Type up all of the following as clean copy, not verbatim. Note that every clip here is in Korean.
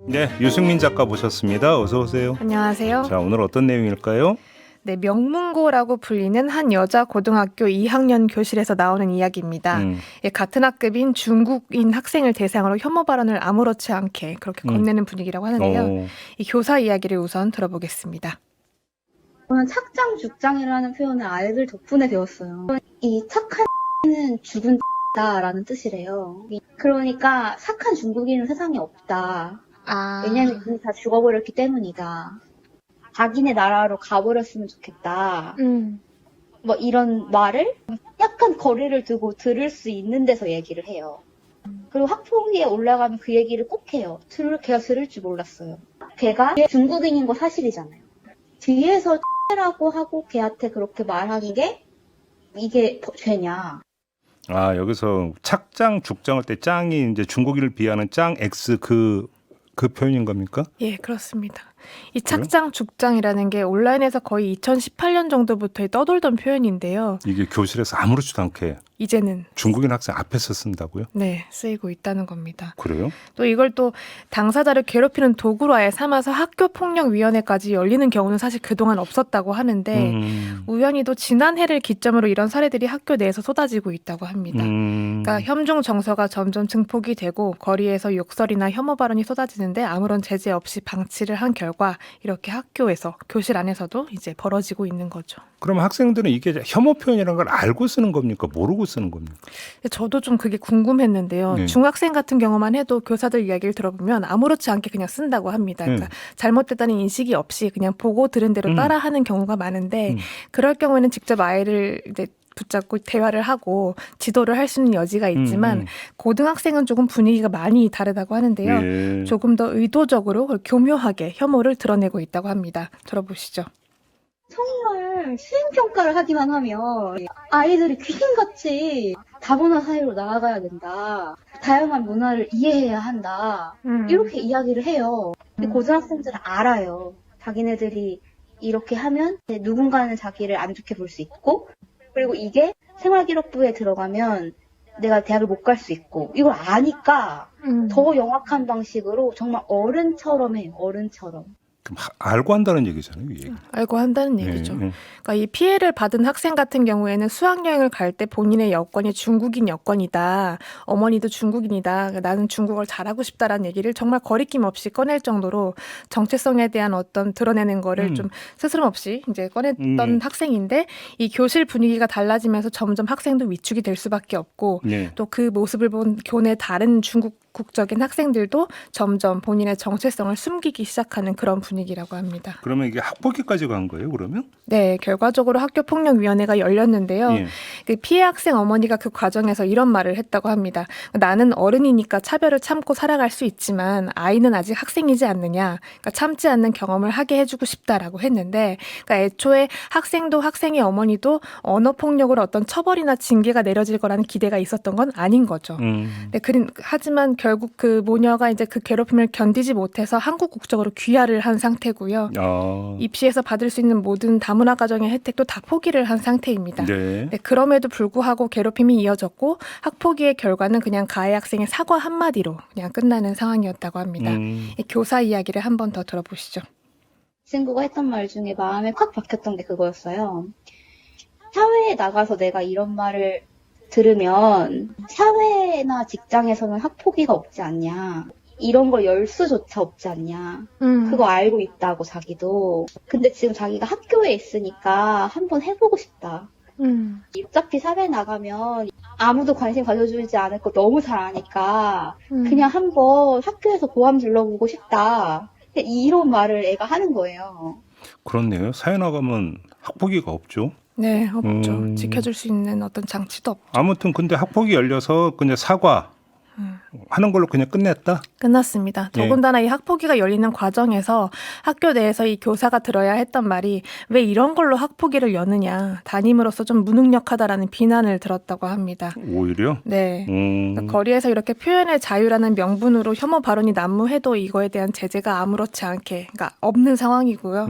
네, 유승민 작가 모셨습니다. 어서 오세요. 안녕하세요. 자, 오늘 어떤 내용일까요? 네, 명문고라고 불리는 한 여자 고등학교 2학년 교실에서 나오는 이야기입니다. 예, 같은 학급인 중국인 학생을 대상으로 혐오 발언을 아무렇지 않게 그렇게 건네는 분위기라고 하는데요. 이 교사 이야기를 우선 들어보겠습니다. 저는 착장 죽장이라는 표현을 아이들 덕분에 배웠어요. 이 착한 는 죽은 다라는 뜻이래요. 그러니까 착한 중국인은 세상에 없다. 왜냐면 그게 다 죽어버렸기 때문이다. 자기네 나라로 가버렸으면 좋겠다. 뭐 이런 말을 약간 거리를 두고 들을 수 있는 데서 얘기를 해요. 그리고 학폭위에 올라가면 그 얘기를 꼭 해요. 걔가 들을 줄 몰랐어요. 걔가 중국인인 거 사실이잖아요. 뒤에서 라고 하고 걔한테 그렇게 말하는 게 이게 죄냐. 아, 여기서 착장, 죽장할 때 짱이 이제 중국인을 비하하는 짱 X 그 표현인 겁니까? 예, 그렇습니다. 이 착장, 죽장이라는 게 온라인에서 거의 2018년 정도부터 떠돌던 표현인데요. 이게 교실에서 아무렇지도 않게 이제는 중국인 학생 앞에서 쓴다고요? 네, 쓰이고 있다는 겁니다. 그래요? 또 이걸 또 당사자를 괴롭히는 도구로 아예 삼아서 학교폭력위원회까지 열리는 경우는 사실 그동안 없었다고 하는데 우연히도 지난해를 기점으로 이런 사례들이 학교 내에서 쏟아지고 있다고 합니다. 그러니까 혐중 정서가 점점 증폭이 되고 거리에서 욕설이나 혐오 발언이 쏟아지는데 아무런 제재 없이 방치를 한 결과 이렇게 학교에서 교실 안에서도 이제 벌어지고 있는 거죠. 그럼 학생들은 이게 혐오 표현이라는 걸 알고 쓰는 겁니까? 모르고 쓰는 겁니까? 저도 좀 그게 궁금했는데요. 네. 중학생 같은 경우만 해도 교사들 이야기를 들어보면 아무렇지 않게 그냥 쓴다고 합니다. 그러니까 잘못됐다는 인식이 없이 그냥 보고 들은 대로 따라하는 경우가 많은데 그럴 경우에는 직접 아이를 이제 붙잡고 대화를 하고 지도를 할 수 있는 여지가 있지만 고등학생은 조금 분위기가 많이 다르다고 하는데요. 예. 조금 더 의도적으로 교묘하게 혐오를 드러내고 있다고 합니다. 들어보시죠. 정말 수행평가를 하기만 하면 아이들이 귀신같이 다문화 사회로 나아가야 된다. 다양한 문화를 이해해야 한다. 이렇게 이야기를 해요. 근데 고등학생들은 알아요. 자기네들이 이렇게 하면 누군가는 자기를 안 좋게 볼 수 있고 그리고 이게 생활기록부에 들어가면 내가 대학을 못 갈 수 있고 이걸 아니까 더 영악한 방식으로 정말 어른처럼 해요. 어른처럼. 그럼 알고 한다는 얘기잖아요. 이 얘기. 알고 한다는 얘기죠. 그러니까 이 피해를 받은 학생 같은 경우에는 수학여행을 갈 때 본인의 여권이 중국인 여권이다. 어머니도 중국인이다. 나는 중국어를 잘하고 싶다라는 얘기를 정말 거리낌 없이 꺼낼 정도로 정체성에 대한 어떤 드러내는 거를 좀 스스럼 없이 이제 꺼냈던 학생인데 이 교실 분위기가 달라지면서 점점 학생도 위축이 될 수밖에 없고 또 그 모습을 본 교내 다른 중국 국적인 학생들도 점점 본인의 정체성을 숨기기 시작하는 그런 분위기라고 합니다. 그러면 이게 학폭위까지 간 거예요, 그러면? 네, 결과적으로 학교폭력위원회가 열렸는데요. 그 피해 학생 어머니가 그 과정에서 이런 말을 했다고 합니다. 나는 어른이니까 차별을 참고 살아갈 수 있지만 아이는 아직 학생이지 않느냐. 그러니까 참지 않는 경험을 하게 해주고 싶다라고 했는데 그러니까 애초에 학생도 학생의 어머니도 언어폭력으로 어떤 처벌이나 징계가 내려질 거라는 기대가 있었던 건 아닌 거죠. 네, 하지만 결국 그 모녀가 이제 그 괴롭힘을 견디지 못해서 한국 국적으로 귀화를 한 상태고요. 입시에서 받을 수 있는 모든 다문화 가정의 혜택도 다 포기를 한 상태입니다. 네, 그럼에도 불구하고 괴롭힘이 이어졌고 학폭위의 결과는 그냥 가해 학생의 사과 한마디로 그냥 끝나는 상황이었다고 합니다. 이 교사 이야기를 한 번 더 들어보시죠. 친구가 했던 말 중에 마음에 콱 박혔던 게 그거였어요. 사회에 나가서 내가 이런 말을 들으면 사회나 직장에서는 학폭위가 없지 않냐. 이런 걸 열 수조차 없지 않냐. 그거 알고 있다고 자기도. 근데 지금 자기가 학교에 있으니까 한번 해보고 싶다. 어차피 사회에 나가면 아무도 관심 가져주지 않을 거 너무 잘 아니까 그냥 한번 학교에서 고함 질러보고 싶다. 이런 말을 애가 하는 거예요. 그렇네요. 사회 나가면 학폭위가 없죠. 네, 없죠. 지켜줄 수 있는 어떤 장치도 없죠. 아무튼 근데 학폭위 열려서 그냥 사과 하는 걸로 그냥 끝냈다? 끝났습니다. 더군다나 이 학폭위가 열리는 과정에서 학교 내에서 이 교사가 들어야 했던 말이 왜 이런 걸로 학폭위를 여느냐. 담임으로서 좀 무능력하다라는 비난을 들었다고 합니다. 오히려? 네. 그러니까 거리에서 이렇게 표현의 자유라는 명분으로 혐오 발언이 난무해도 이거에 대한 제재가 아무렇지 않게 그러니까 없는 상황이고요.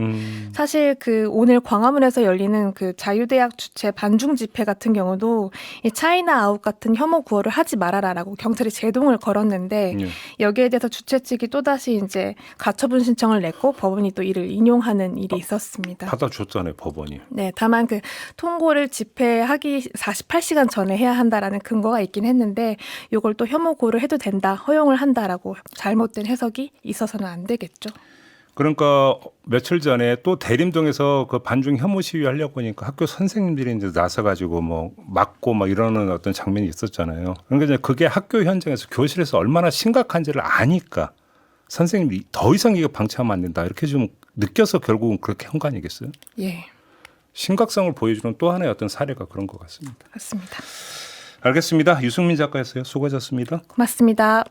사실 그 오늘 광화문에서 열리는 그 자유대학 주최 반중 집회 같은 경우도 이 차이나 아웃 같은 혐오 구호를 하지 말아라라고 경찰이 제동을 걸었는데 예. 여기에 대해서 주최 측이 또다시 이제 가처분 신청을 냈고 법원이 또 이를 인용하는 일이 있었습니다. 받아줬잖아요, 법원이. 네, 다만 그 통고를 집행하기 48시간 전에 해야 한다라는 근거가 있긴 했는데 이걸 또 혐오고를 해도 된다, 허용을 한다라고 잘못된 해석이 있어서는 안 되겠죠. 그러니까 며칠 전에 또 대림동에서 그 반중 혐오 시위 하려고 하니까 학교 선생님들이 이제 나서가지고 뭐 막고 막 이러는 어떤 장면이 있었잖아요. 그러니까 이제 그게 학교 현장에서 교실에서 얼마나 심각한지를 아니까 선생님이 더 이상 이거 방치하면 안 된다 이렇게 좀 느껴서 결국은 그렇게 한 거 아니겠어요? 예, 심각성을 보여주는 또 하나의 어떤 사례가 그런 것 같습니다. 맞습니다. 알겠습니다. 유승민 작가였어요. 수고하셨습니다. 고맙습니다.